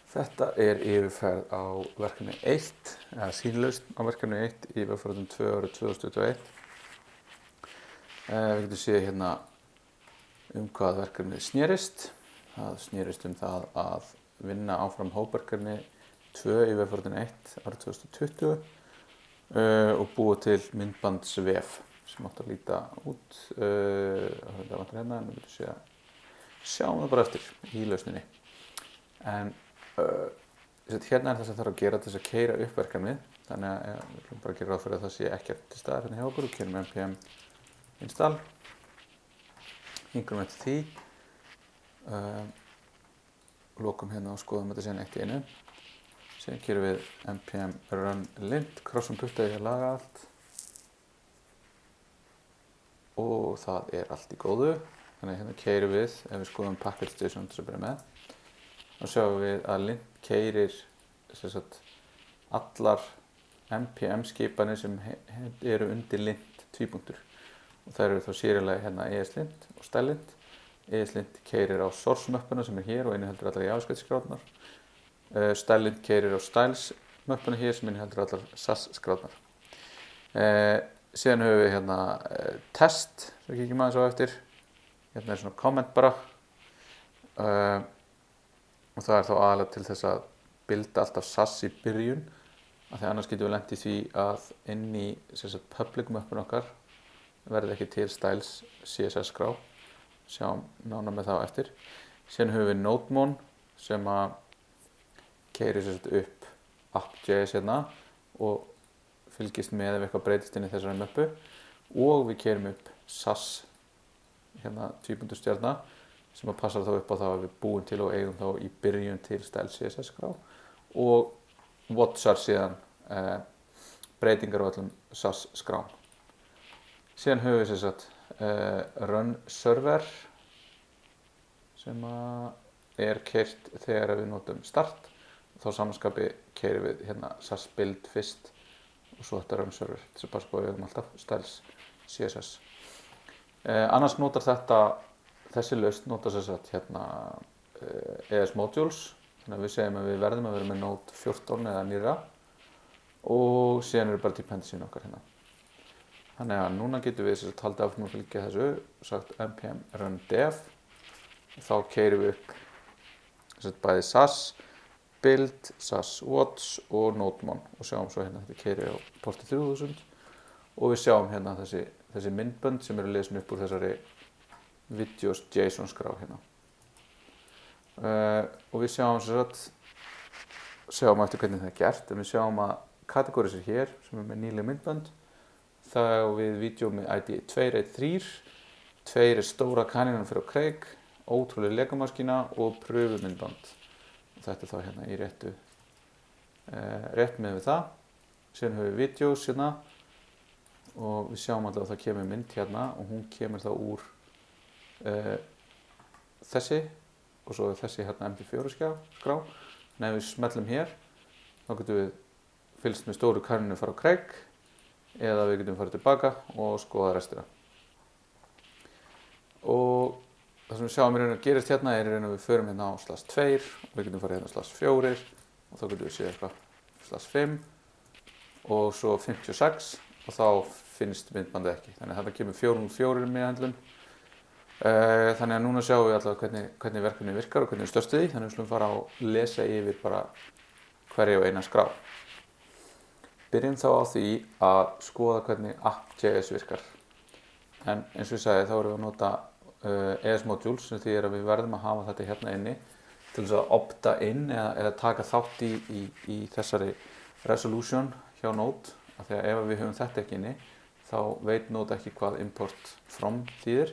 Þetta er yfirferð á verkefni 1, eða sýnlausn á verkefni 1 í vegfarandum 2 árið 2021. Við getum séð hérna hvað verkefnið snerist. Það snerist það að vinna áfram hópverkefni 2 í vegfarandum 1 árið 2020 og búa til myndbandsvef sem átti að líta út. Það vantar hérna en við getum sjáum það bara eftir í lausninni. En hérna það sem þarf að gera til þess að keyra upp verkefnið, þannig að við viljum bara gera ráð fyrir að það sé ekkert til staðar hérna hjá okkur og keyrum npm install, hingrum eftir því, lokum hérna og skoðum þetta síðan eitt í einu. Síðan keyrum við npm run lint, crossum puttaði hér laga allt og það er allt í góðu. Þannig að hérna keyrum við, ef við skoðum package.json til að byrja með, þá sjáum við að lint keyrir allar npm skipanir sem eru undir lint tvípunktur og það eru þá sérilega hérna ESLint og StyleLint. ESLint keyrir á source möppuna sem er hér og inniheldur allar JavaScript skráðnar. StyleLint keyrir á styles möppuna hér sem inniheldur allar SAS skráðnar. Síðan höfum við hérna test sem við kíkjum aðeins á eftir. Hérna er svona comment bara. Og það er þá aðalega til þess að builda alltaf SAS í byrjun af því annars getum við lent í því að inn í public möppun okkar verði ekki til styles CSS skrá. Sjáum nánar með það á eftir. Síðan höfum við NodeMon sem að keyrir upp app.js hérna og fylgist með ef eitthvað breytist inn í þessari möppu og við keyrum upp SAS hérna tvíbundustjarna sem að passa þá upp á það að við búum til og eigum þá í byrjun til style CSS skrá og watchar síðan breytingar á öllum SAS skrám. Síðan höfum við run server sem er keyrt þegar við notum start og þá samanskapi keyrum við hérna SAS build fyrst og svo þetta run server til að passa på að við höfum alltaf styles CSS. Annars notar þessi lausn notar hérna ES modules, þannig að við segjum að við verðum að vera með Node 14 eða nýra og síðan eru bara dependencyn okkar hérna. Þannig að núna getum við haldið áfram að fylgja þessu, sagt npm run dev, þá keyrum við upp bæði SAS build, SAS watch og NodeMon og sjáum svo hérna þetta keyrir á porti 3000 og við sjáum hérna þessi myndbönd sem eru lesin upp úr þessari videos JSON skrá hérna. Og við sjáum eftir hvernig það er gert, en við sjáum að kategóris er hér sem er með nýleg myndbönd. Þá við vídeó með ID 213, 2 er stóra kanínan fyrir á Craig, ótrúleg legomaskína og pröfumyndband. Og þetta er þá hérna í rétt með við það. Síðan höfum við vídeós hérna og við sjáum alltaf að það kemur mynd hérna og hún kemur þá úr þessi og svo þessi hérna MP4 skrá. En ef við smellum hér þá getum við fylgst með stóru kaninu fara á Craig eða við getum farið tilbaka og skoða restina. Og það sem við sjáum í raun að gerist hérna er í raun að við förum hérna á /2 og við getum farið hérna á /4 og þá getum við séð eitthvað /5 og svo 56 og þá finnst myndbandið ekki. Þannig að þetta kemur 404 meðhöndlun. Þannig að núna sjáum við allavega hvernig verkefni virkar og hvernig við stöðum því, þannig að við slum fara að lesa yfir bara hverja og eina skrá. Byrjum þá á því að skoða hvernig app.js virkar. En eins og ég sagði þá erum við að nota ES modules sem því að við verðum að hafa þetta hérna inni til þess að opta inn eða taka þátt í þessari resolution hjá Node. Af því að ef við höfum þetta ekki inni þá veit Node ekki hvað import from þýðir.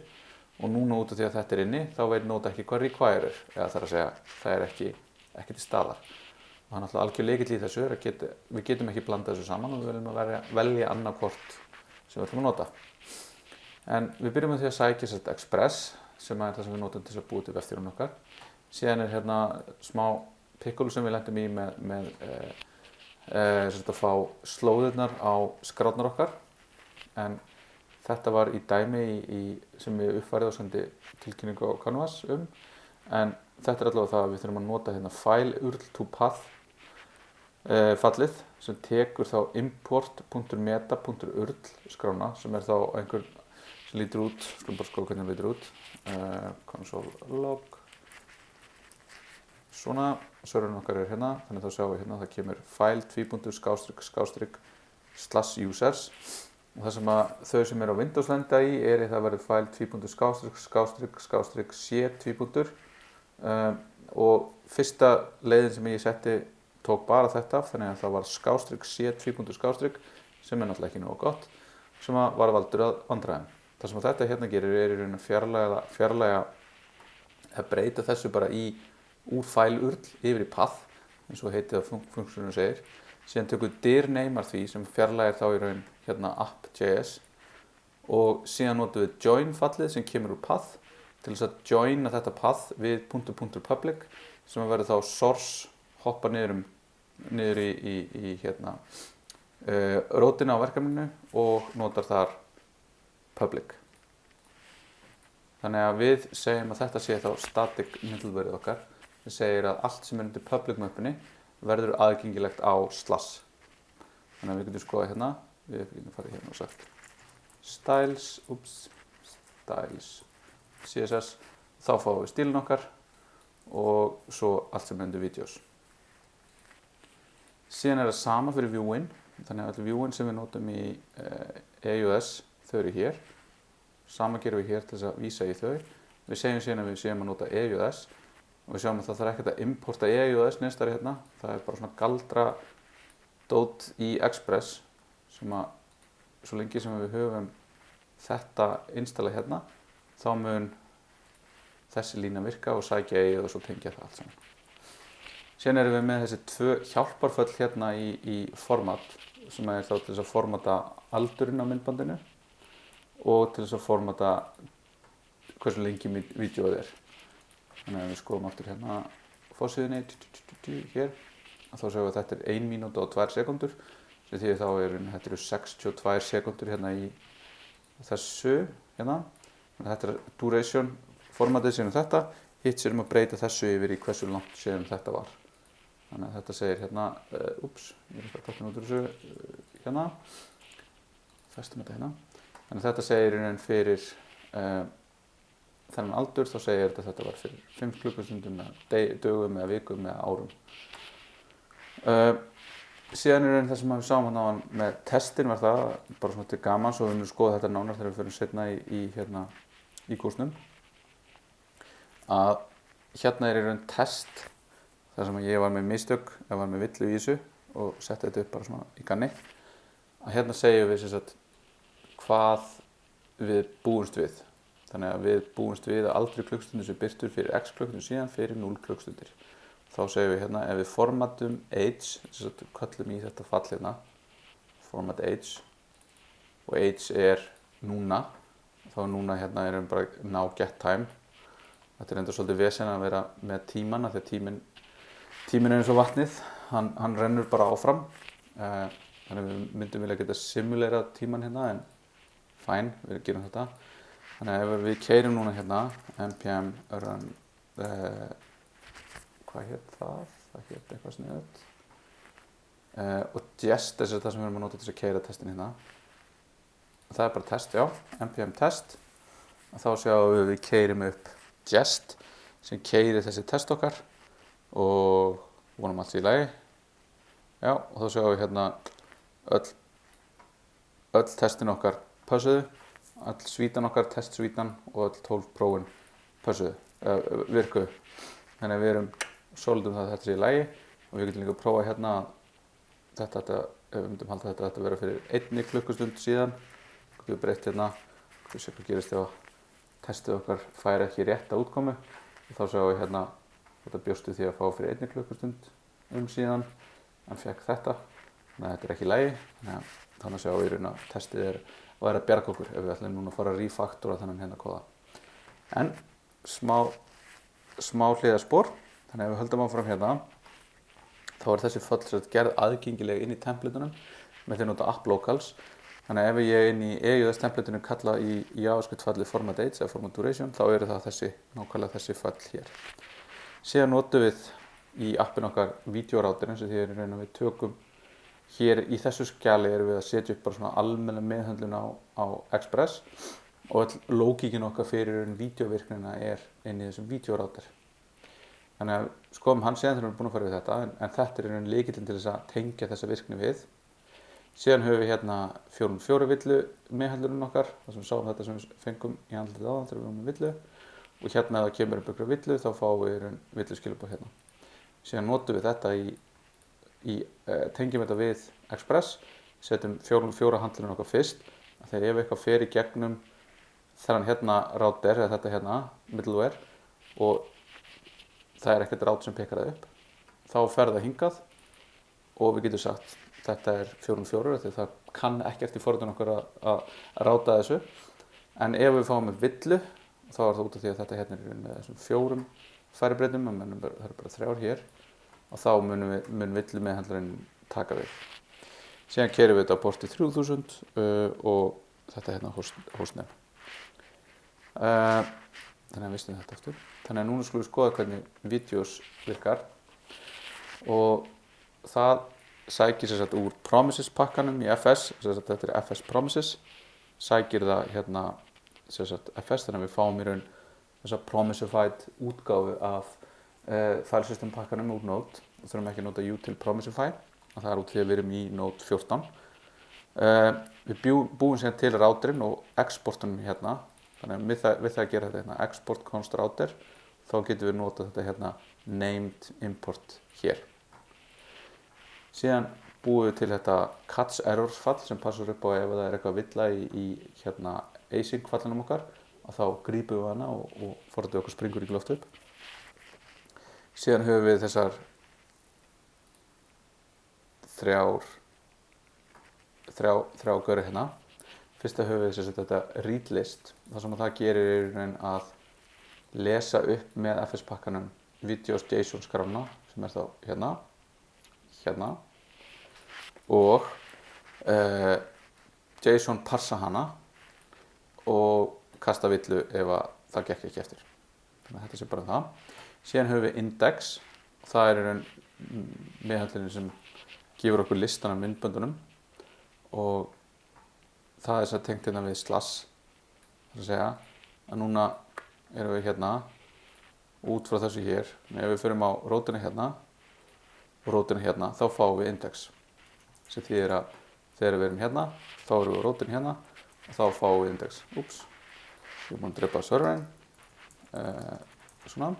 Og núna út af því að þetta er inni, þá veit Node ekki hvað require er, eða þarf að segja, það er ekki til staðar. Og það er náttúrulega algjör lykill í þessu, við getum ekki blanda þessu saman og við viljum að velja annað hvort sem við ætlum að nota. En við byrjum með því að sækja Express, sem er það sem við notum til að búa til vefþjóninn okkar. Síðan er hérna smá pickle sem við lendum í með að fá slóðirnar á skráðnar okkar. En þetta var í dæmi sem við uppfærið og sendi tilkynningu á Canvas en þetta allavega það að við þurfum að nota hérna file url to path fallið sem tekur þá import.meta.url skrána sem þá einhver sem lítur út, skulum bara skoða hvernig það lítur út, console log, svona, serverinn okkar hérna, þannig þá sjáum við hérna það kemur file ///users og það sem að þau sem á Windows lenda í það verður file ///c og fyrsta leiðin sem ég setti tók bara þetta, þannig að það var /c sem náttúrulega ekki nógu gott, sem að var valdur að vandræðum. Það sem að þetta hérna gerir í raun að fjarlæga að breyta þessu bara úr file url yfir í path, eins og heitið að funksjónu segir. Síðan tökum við dir-neymar því sem fjarlægir þá í raun hérna app.js og síðan notum við join fallið sem kemur úr path til þess að joina þetta path við .public sem að verður þá source hoppa niður í hérna rótina á verkefninu og notar þar public. Þannig að við segjum að þetta sé þá static middleware okkar sem segir að allt sem undir public möppunni verður aðgengilegt á /. Þannig að við getum skoðað hérna, við getum farið hérna og sagt styles CSS, þá fáum við stílinn okkar og svo allt sem undir videos. Síðan það sama fyrir viewin, þannig að allir viewin sem við notum í EUS, þau eru hér. Sama gerum við hér til þess að vísa í þau. Við segjum síðan að við séum að nota EUS og við sjáum að það þarf ekkert að importa EUS nýstari hérna. Það bara svona galdra dót í Express sem að svo lengi sem við höfum þetta installa hérna, þá mun þessi lína virka og sækja EUS og svo tengja það allt saman. Síðan erum við með þessi 2 hjálparföll hérna í format sem þá til þess að formata aldurinn á myndbandinu og til þess að formata hversu lengi vídeóið er. Þannig að við skoðum aftur hérna forsíðunni hér og þá sjáum við að þetta er 1 mínúta og 2 sekúndur sem því þá þetta eru 62 sekúndur hérna í þessu hérna. Þetta er duration formatið síðan þetta, hitt sér að breyta þessu yfir í hversu langt síðan þetta var. Þannig að þetta segir hérna, ég er að taka út úr þessu hérna, festum þetta hérna. Þannig að þetta segir einhvern fyrir þennan aldur, þá segir þetta var fyrir 5 klukkustundum, dögum eða vikum eða árum. Síðan það sem við sáum hérna með testin var það, bara svona til gaman, svo við munum skoða þetta nánar þegar við fyrir seinna í kúrsnum. Að hérna í raun test, þar sem ég var með mistök, ég var með villu í þessu og setti þetta upp bara svona í ganni. Að hérna segjum við sem sagt hvað við búumst við. Þannig að við búumst við að aldrei klukkstundir sem birtur fyrir x klukkstundir síðan fyrir 0 klukkstundir. Þá segjum við hérna, ef við formatum age, þess að köllum í þetta fall hérna, format age, og age núna, þá núna hérna við bara now get time. Þetta er enda svolítið vesen að vera með tímann, því að tíminn eins og vatnið, hann rennur bara áfram. Þannig að við myndum vilja geta simulera tímann hérna, en fæn, við gerum þetta. Þannig að ef við keyrum núna hérna, npm run, hvað hétt það? Það hétt eitthvað sniðugt. Og jest er það sem við erum að nota til að keyra testin hérna. Það er bara test, já, npm test. Og þá sjáum við keyrum upp jest sem keyrir þessi test okkar og vonum allt í lagi. Já, og þá sjáum við hérna öll testin okkar pössuðu, öll svítan okkar, testsvítan og öll 12 prófin pössuðu, virkuðu. Þannig að við erum svolítið það að þetta sé í lagi og við getum líka að prófa hérna ef við myndum halda þetta vera fyrir 1 klukkustund síðan. Við getum breytt hérna, við séum hvað gerist ef testið okkar fær ekki rétta útkomu. Og þá sjáum við hérna, þetta bjóstu því að fá fyrir 1 klukkustund síðan, en fekk þetta. Þannig að þetta er ekki í lagi, þannig að sjáum við í raun að testið að bjarga okkur ef við ætlum núna að fara að refaktora þennan hérna kóða. En smá hliðarspor, þannig að ef við höldum áfram hérna, þá er þessi föll gerð aðgengileg inn í templatunum með því að nota app locals. Þannig að ef ég inn í EUS templatunum kalla í JavaScript fallið format age eða format duration, þá eru það nákvæmlega þessi föll hér. Síðan notum við í appinu okkar vídeoráturinn, sem því er í raun að við tökum hér í þessu skjali erum við að setja upp bara svona almenna meðhöndlun á Express og öll lógíkin okkar fyrir vídeovirknina er inn í þessum vídeorátur. Þannig að skoðum hann síðan þegar við erum búin að fara við þetta, en þetta er í raun lykillinn til þess að tengja þessa virkni við. Síðan höfum við hérna 404 villu meðhöndlunum okkar, þar sem við sáum þetta sem við fengum í andlitið áðan þegar við erum með villu. Og hérna ef það kemur upp ykkur villu þá fáum við villuskilaboð hérna. Síðan notum við þetta tengjum þetta við Express, setjum 404 handlunum okkar fyrst, þegar ef eitthvað fer í gegnum þennan hérna router eða þetta hérna middleware og það er ekkert route sem pekar það upp, þá fer það hingað og við getum sagt þetta er 404 því það kann ekkert í forritun okkar að ráta þessu, en ef við fáum með villu þá er það út af því að þetta hérna er með þessum 4 færibreytum, það eru bara 3 hér og þá mun villu meðhandlarinn taka við. Síðan keyrum við þetta á porti 3000 og þetta hérna hostname. Þannig að vistum þetta aftur. Þannig að núna skulum við skoða hvernig vídeos virkar og það sækir sér sagt úr Promises pakkanum í FS, þetta er FS Promises, sækir það hérna FS, þannig að við fáum í raun þessa Promisified útgáfu af filesystem pakkanum úr Node og þurfum ekki að nota util Promisify og það er út því að við erum í Node 14. Við búum síðan til routerinn og exportunum hérna, þannig að við það að gera þetta hérna export const router þá getum við notað þetta hérna named import hér. Síðan búum við til þetta catch errors fall sem passar upp á ef það er eitthvað villa í hérna async fallinum okkar og þá grípum við hana og forritið okkur springur ekki loft upp. Síðan höfum við þessar þrjá gauri hérna. Fyrsta höfum við þetta read list, það sem það gerir í raun að lesa upp með FS pakkanum videos JSON skrána sem er þá hérna og JSON parsa hana og kasta villu ef það gekk ekki eftir. Þannig að þetta sé bara það. Síðan höfum við index og það er í raun meðhöndlunin sem gefur okkur listan af myndböndunum og það er tengt hérna við slash, það er að segja að núna erum við hérna út frá þessu hér, en ef við förum á rótina hérna og rótina hérna þá fáum við index sem þýðir að þegar við erum hérna þá erum við á rótina hérna og þá fáum við index. Úps, ég er búin að drepa serverinn svona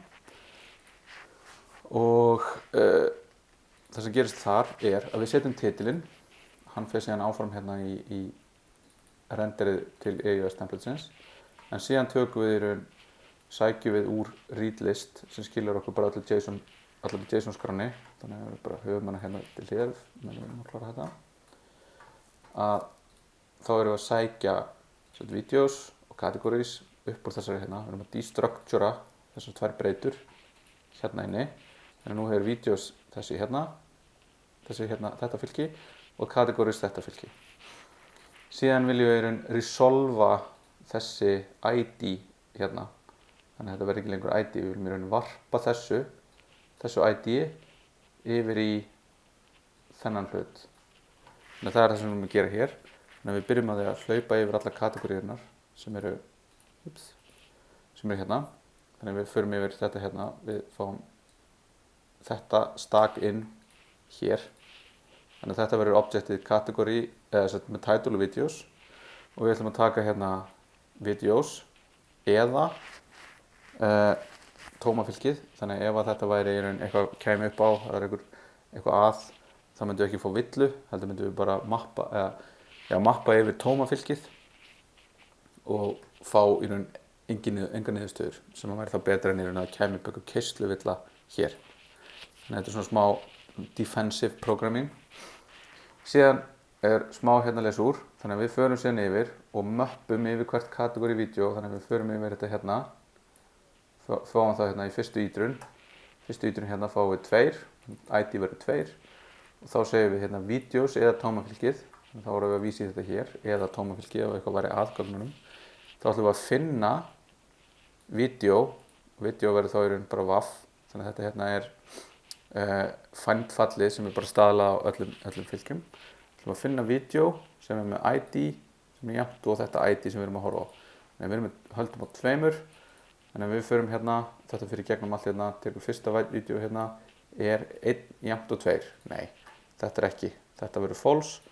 og það sem gerist þar er að við setjum titilinn, hann fer síðan áfram hérna í renderið til AWS templatesins, en síðan tökum við í raun, sækjum við úr read list sem skilur okkur bara allir JSON skráni, þannig að við bara höfum hana hérna til hliðar, meðan við erum að klára þetta, að þá erum við að sækja videos og categories upp úr þessari hérna, við erum að destructura þessar 2 breytur hérna inni, þannig að nú hefur videos þessi hérna, þetta fylki og categories þetta fylki. Síðan viljum við í raun resolva þessi ID hérna, þannig að þetta verður ekki lengur ID, við viljum í raun varpa þessu ID yfir í þennan hlut. Þannig að það er það sem við viljum gera hér. Þannig að við byrjum að hlaupa yfir alla kategoríurnar sem eru hérna. Þannig að við förum yfir þetta hérna, við fáum þetta stack inn hér. Þannig að þetta verður objectið category eða með title og videos og við ætlum að taka hérna videos eða tómafylkið, þannig að ef að þetta væri í raun eitthvað kæmi upp á, það er eitthvað að, þá myndum við ekki fá villu, heldur myndum við bara mappa yfir tómafylkið og fá í raun enga niðurstöður sem að væri þá betra en í raun að kæmi upp eitthvað keysluvilla hér. Þannig að þetta er svona smá defensive programming. Síðan er smá hérna að lesa úr, þannig að við förum síðan yfir og möppum yfir hvert kategóri vídeo, þannig að við förum yfir þetta hérna, fáum það hérna í fyrstu ítrun hérna fáum við 2, ID verður 2 og þá segjum við hérna videos eða tómafylkið, þá erum við að vísa í þetta hér, eða tómafylkið ef eitthvað væri aðgögnunum, þá ætlum við að finna video verður þá í raun bara WAF, þannig að þetta hérna er find-fallið sem er bara staðlað á öllum fylgjum. Við ætlum að finna vídeo sem er með ID sem er jafnt og þetta ID sem við erum að horfa á. Þannig að við höldum á tveimur, þannig að við förum hérna, þetta fyrir gegnum allt hérna, tekum fyrsta vídeo hérna, er 1 jafnt og 2. Nei, þetta er ekki, þetta verður false.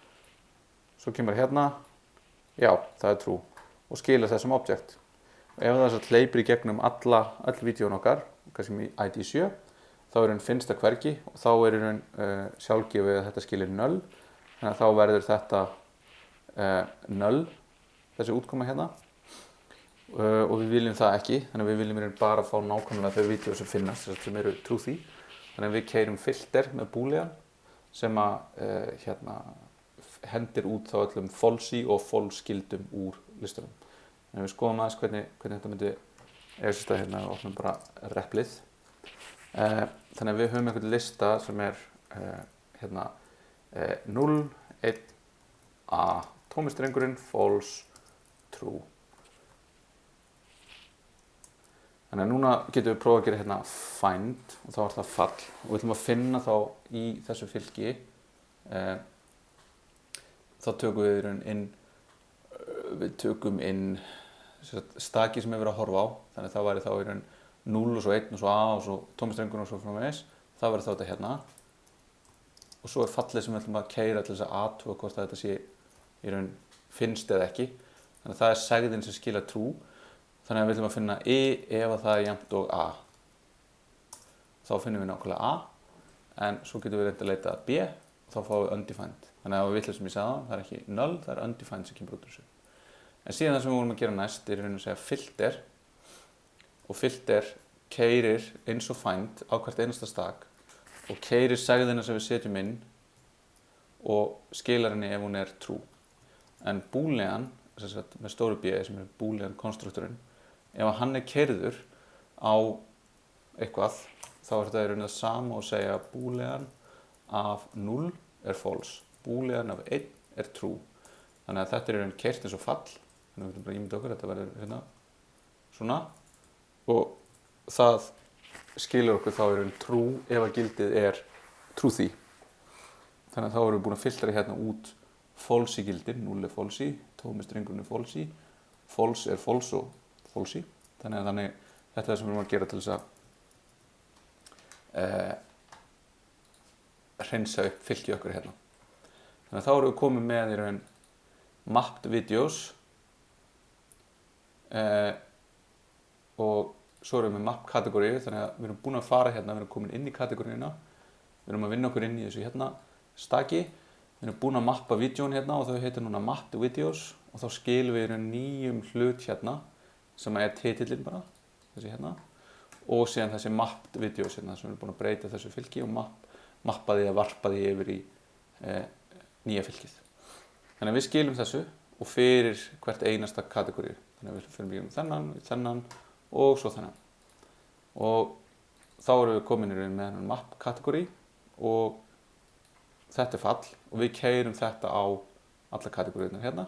Svo kemur hérna, já, það er true og skilar þessum object. Og ef það hleypir í gegnum öll vídeón okkar, kannski með ID 7, þá er finnst það hvergi og þá er sjálfgefið að þetta skilir null. Þannig að þá verður þetta null, þessi útkoma hérna. Og við viljum það ekki, þannig að við viljum bara fá nákvæmlega þau vídeó sem finnast, sem eru truthy. Þannig að við keyrum filter með boolean sem að hendir út þá öllum falsi og false skildum úr listunum. En við skoðum aðeins hvernig þetta myndi hérna og opnum bara replið. Þannig að við höfum einhvern lista sem er hérna 0, 1, A, tómi strengurinn, false, true. Þannig að núna getum við prófað að gera hérna find og þá er það fall og við ætlum að finna þá í þessu fylki þá tökum við inn staki sem við verðum að horfa á, þannig að það væri þá 0 og svo 1 og svo A og svo tómistrengur og svo framvegis, það verður þá þetta hérna og svo er fallið sem við ætlum að keyra til þess að athuga hvort að þetta sé finnst eða ekki, þannig að það er segðin sem skilar true, þannig að við ætlum að finna ef að það er jafnt og A, þá finnum við nákvæmlega A, en svo getum við reynt að leita B og þá fáum við undefined. Þannig að það sem ég sagði það er ekki null, það er undefined sem kemur út úr þessu. En síðan það sem við vorum að gera næst er að segja filter og filter keyrir eins og find á hvert einasta stak og keyrir segðina sem við setjum inn og skilar henni ef hún er true. En boolean, með stóru B sem er boolean konstrukturinn, ef hann er keyrður á eitthvað þá er þetta það sama og segja boolean af 0 er false. Boolean af 1 er true. Þannig að þetta er keyrt eins og fall. Þannig að við viljum bara ímynda okkur, þetta verður hérna svona. Og það skilur okkur þá true ef að gildið er truthy. Þannig að þá erum við búin að filtera hérna út false gildin, 0 er false, tómi strengurinn er false, false er false og false. Þannig að þetta er það sem við erum að gera til þess að hreinsa upp fylki okkur hérna. Þannig að þá erum við komið með mapped videos og svo erum við með map kategóriu, þannig að við erum búin að fara hérna, við erum komin inn í kategóriuna, við erum að vinna okkur inn í þessu hérna staki, við erum búin að mappa vídeón hérna og þau heitir núna mapped videos og þá skilum við nýjum hlut hérna sem er titillinn bara, þessi hérna og síðan þessi mapped videos hérna sem við erum búin að breyta þessu fylki og mappa því að varpa því yfir í nýja fylkið. Þannig að við skilum þessu og fyrir hvert einasta kategóriu. Þannig að við fyrir þennan og svo þennan. Og þá erum við komin með þennan map kategóri og þetta er fall og við keyrum þetta á alla kategóriurnar hérna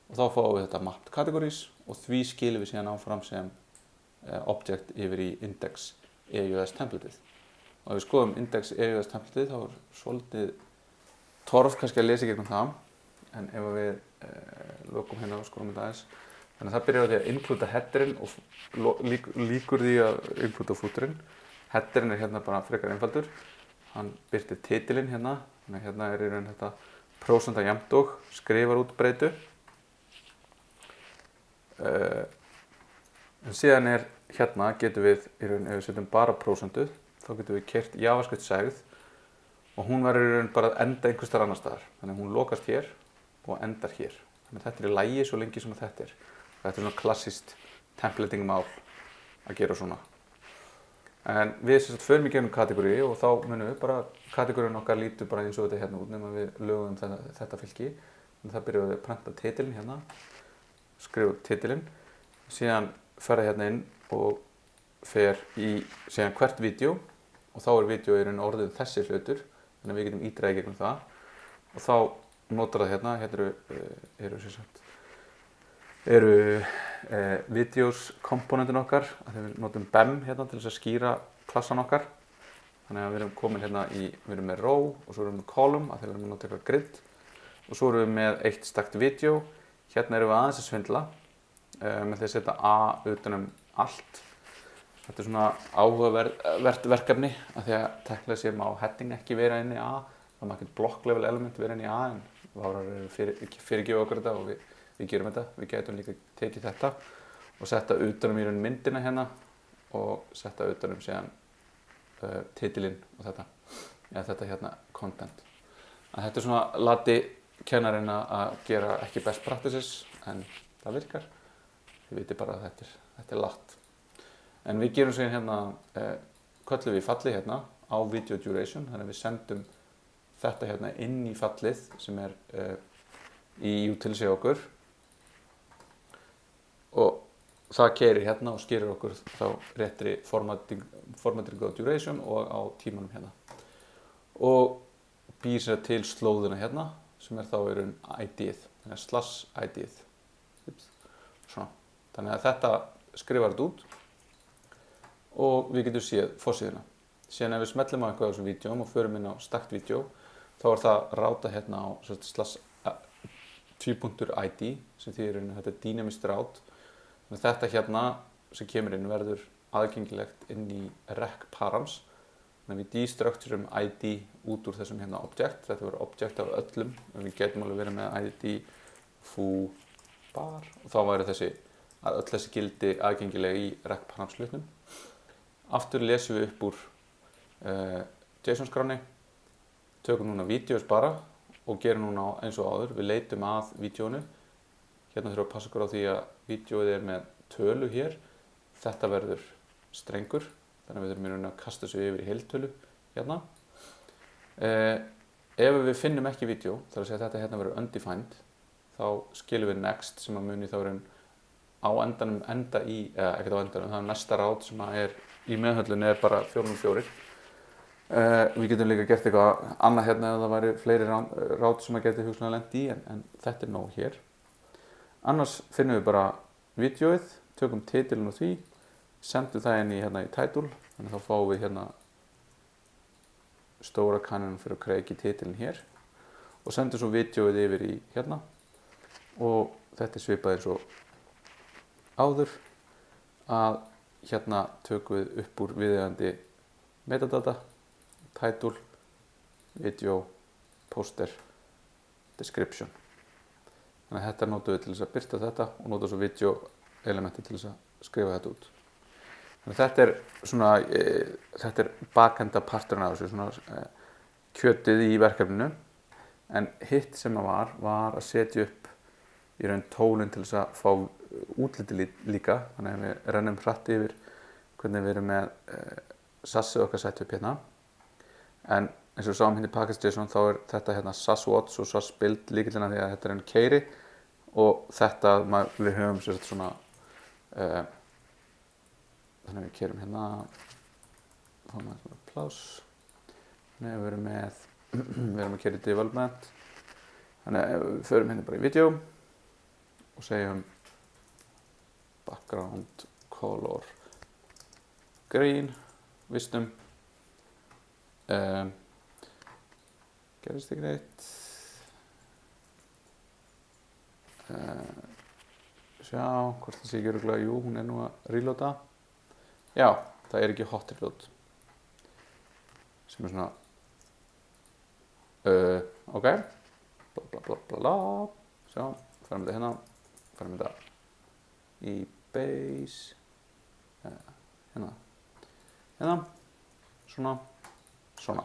og þá fáum við þetta mapped categories og því skilum við síðan áfram sem object yfir í index EUS templateið. Og ef við skoðum index EUS templateið þá er svolítið torf kannski að lesa gegnum það, en ef við lokum hérna og skoðum þetta aðeins. Þannig að það byrjar á því að includa headerinn og líkur því að includa footerinn. Headerinn er hérna bara frekar einfaldur. Hann birtir titilinn hérna, þannig að hérna er í raun þetta prósenta jafnt og skrifar út breytu. En síðan hérna getum við, í raun ef við setjum bara prósentu, þá getum við keyrt JavaScript segð og hún verður í raun bara að enda einhvers staðar annar staðar. Þannig að hún lokast hér og endar hér. Þannig að þetta er í lagi svo lengi sem þetta er. Þetta er svona klassískt templating mál að gera svona. En við förum í gegnum kategóri og þá munum við bara, kategórin okkar lítur bara eins og þetta hérna út nema við lögum þetta fylki. Þannig að það byrjar við að prenta titilinn hérna, skrifa titilinn, síðan fer það hérna inn og fer í síðan hvert vídeo og þá er vídeo í raun orðið þessi hlutur. Þannig að við getum ítræðið gegnum það og þá notar það hérna eru videos komponentin okkar, að við notum BEM hérna til þess að skýra klassan okkar. Þannig að við erum komin hérna við erum með row og svo erum við með column að þegar við erum að nota eitthvað grid og svo erum við með eitt stakt video. Hérna erum við aðeins að svindla með því að setja A utan allt. Þetta svona áhugavert verkefni að því að teknilega sér má heading ekki vera inn í A. Það má ekkert block level element vera inn í A en Várar eru fyrirgefa okkur þetta og við gerum þetta. Við getum líka tekið þetta og setta utanum í raun myndina hérna og setta utanum síðan titilinn og þetta hérna content. Að þetta svona lati kennarinn að gera ekki best practices en það virkar. Þið viti bara að þetta lat. En við gerum svo hérna, köllum við fallið hérna á video duration, þannig að við sendum þetta hérna inn í fallið sem í utility okkur og það keyrir hérna og skýrir okkur þá réttri formatting á duration og á tímanum hérna og býr sér til slóðuna hérna sem þá í raun ID-ið, þannig að slash ID-ið. Svona. Þannig að þetta skrifar þetta út og við getum séð forsíðuna. Síðan ef við smellum á eitthvað á þessum vídeóm og förum inn á stakt vídeó þá það ráta hérna á slash 2.id sem þýðir þetta dynamic route. Þannig að þetta hérna sem kemur inn verður aðgengilegt inn í rec params. Þannig að við destructurum id út úr þessum hérna object. Þetta verður object af öllum og við getum alveg verið með id foo bar og þá væri öll þessi gildi aðgengileg í rec params hlutnum. Aftur lesum við upp úr JSON skráni, tökum núna vídeos bara og gerum núna eins og áður, við leitum að vídeónu. Hérna þurfum við að passa okkur á því að vídeóið með tölu hér. Þetta verður strengur, þannig að við þurfum að kasta þessu yfir í heiltölu hérna. Ef við finnum ekki vídeó, þar að segja að þetta hérna verður undefined, þá skilum við next sem að muni þá á endanum enda í, ekkert á endanum, það næsta ráð sem í meðhöllunni bara 404. Við getum líka gert eitthvað annað hérna ef það væri fleiri ráð sem að geti hugsanlega lent í en þetta nóg hér. Annars finnum við bara vídeóið, tökum titilinn og því, sendum það inn í title, þannig þá fáum við hérna stóra kannanum fyrir að kreiki titilinn hér og sendum svo vídeóið yfir í hérna og þetta svipað eins og áður að hérna tökum við upp úr viðeigandi metadata, title, video, poster, description. Þannig að þetta notum við til þess að birta þetta og notum svo video elementi til þess að skrifa þetta út. Þannig að þetta er bakenda parturinn af þessu, svona kjötið í verkefninu. En hitt sem var að setja upp í raun tólinn til þess að fá útliti líka. Þannig að við rennum hratt yfir hvernig við erum með sassið okkar sett upp hérna. En eins og við sáum hérna í package.json þá þetta hérna sass watch og sass build lykillinn af því að þetta er keiri og þetta við höfum svona þannig að við keirum hérna fáum við svona pláss þannig að við erum að keira í development þannig að við förum hérna bara í video og segjum background color green vistum gerist ekki neitt sjá hvort það sé ekki örugglega, jú hún nú að reloada já, það er ekki hot reload sem svona ok bla bla bla bla bla sjá, færum þetta hérna færum þetta í base hérna svona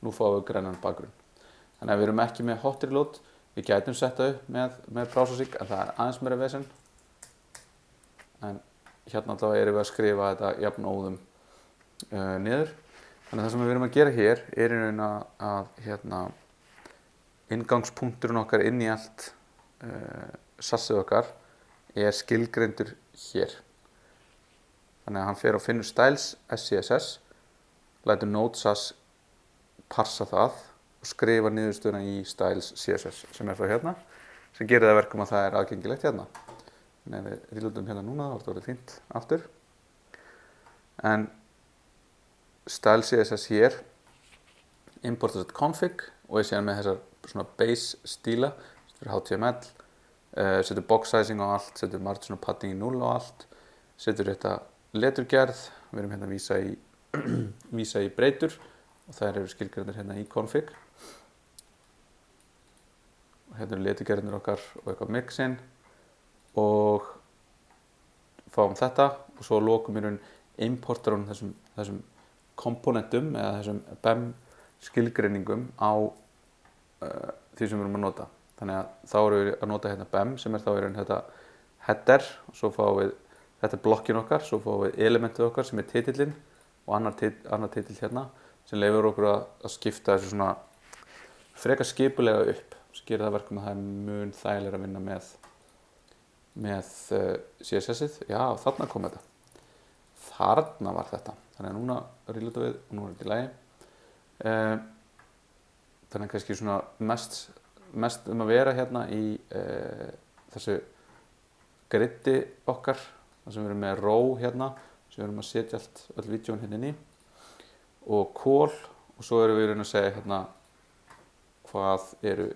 nú fáum við grænan bakgrunn þannig að við erum ekki með hot reload við gætum setta upp með processing en það er aðeins meira vesen en hérna allavega erum við að skrifa þetta jafnóðum niður þannig að það sem við erum að gera hér er í raun að hérna inngangspunkturinn okkar inn í allt sassið okkar er skilgreindur hér þannig að hann fer og finnur styles SCSS lætur node.sass parsa það og skrifa niðurstöðuna í styles CSS sem þá hérna sem gerir það verkum að það er aðgengilegt hérna en ef við reloadum hérna núna þá er þetta orðið fínt aftur en style CSS hér, import config og ég sé hann með þessar svona base stíla fyrir HTML, setur box sizing á allt, setur margin og padding í 0 á allt, setur þetta leturgerð, við erum hérna að vísa í breytur og þær eru skilgreindir hérna í config og hérna eru leturgerðinir okkar og eitthvað mixin og fáum þetta og svo lokum við importar hún þessum komponentum eða þessum BEM skilgreiningum á því sem við erum að nota. Þannig að þá erum við að nota hérna BEM sem þá þetta header og svo fáum við þetta blokkin okkar, svo fáum við elementið okkar sem titillinn og annar titill hérna sem leyfir okkur að skipta þessu svona frekar skipulega upp sem gerir það verkum að það mun þægilega að vinna með CSS-ið. Já, þarna kom þetta. Þarna var þetta. Þannig að núna reloada við og nú þetta í lagi. Þannig að kannski svona mest að vera hérna í þessu gridi okkar þar sem við erum með row hérna sem við erum að setja öll vídeón hérna inn í og call og svo erum við að segja hérna hvað eru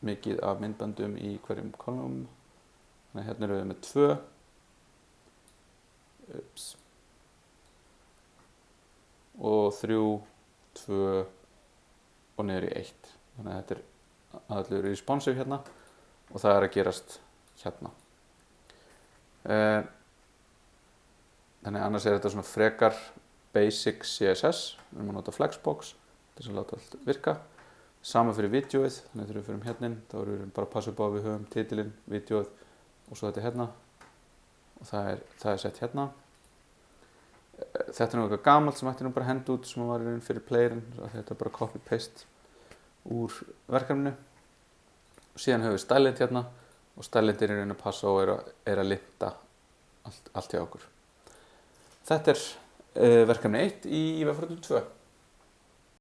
mikið af myndböndum í hverjum kolumn. Þannig að hérna erum við með 2 og 3, 2 og niður í 1. Þannig að þetta allir responsive hérna og það að gerast hérna. Þannig að annars þetta svona frekar basic CSS. Við erum að nota Flexbox til þess að láta allt virka. Sama fyrir vídeóið, þannig að þegar við fyrir hérna inn þá erum við bara að passa upp á að við höfum titilinn, vídeóið og svo þetta hérna og það er sett hérna. Þetta er eitthvað gamalt sem ætti bara að henda út sem var fyrir playerinn, þetta er bara copy-paste úr verkefninu og síðan höfum við stylint hérna og stylintir að passa og er að linta allt hjá okkur. Þetta er verkefni 1 í vefforritun 2.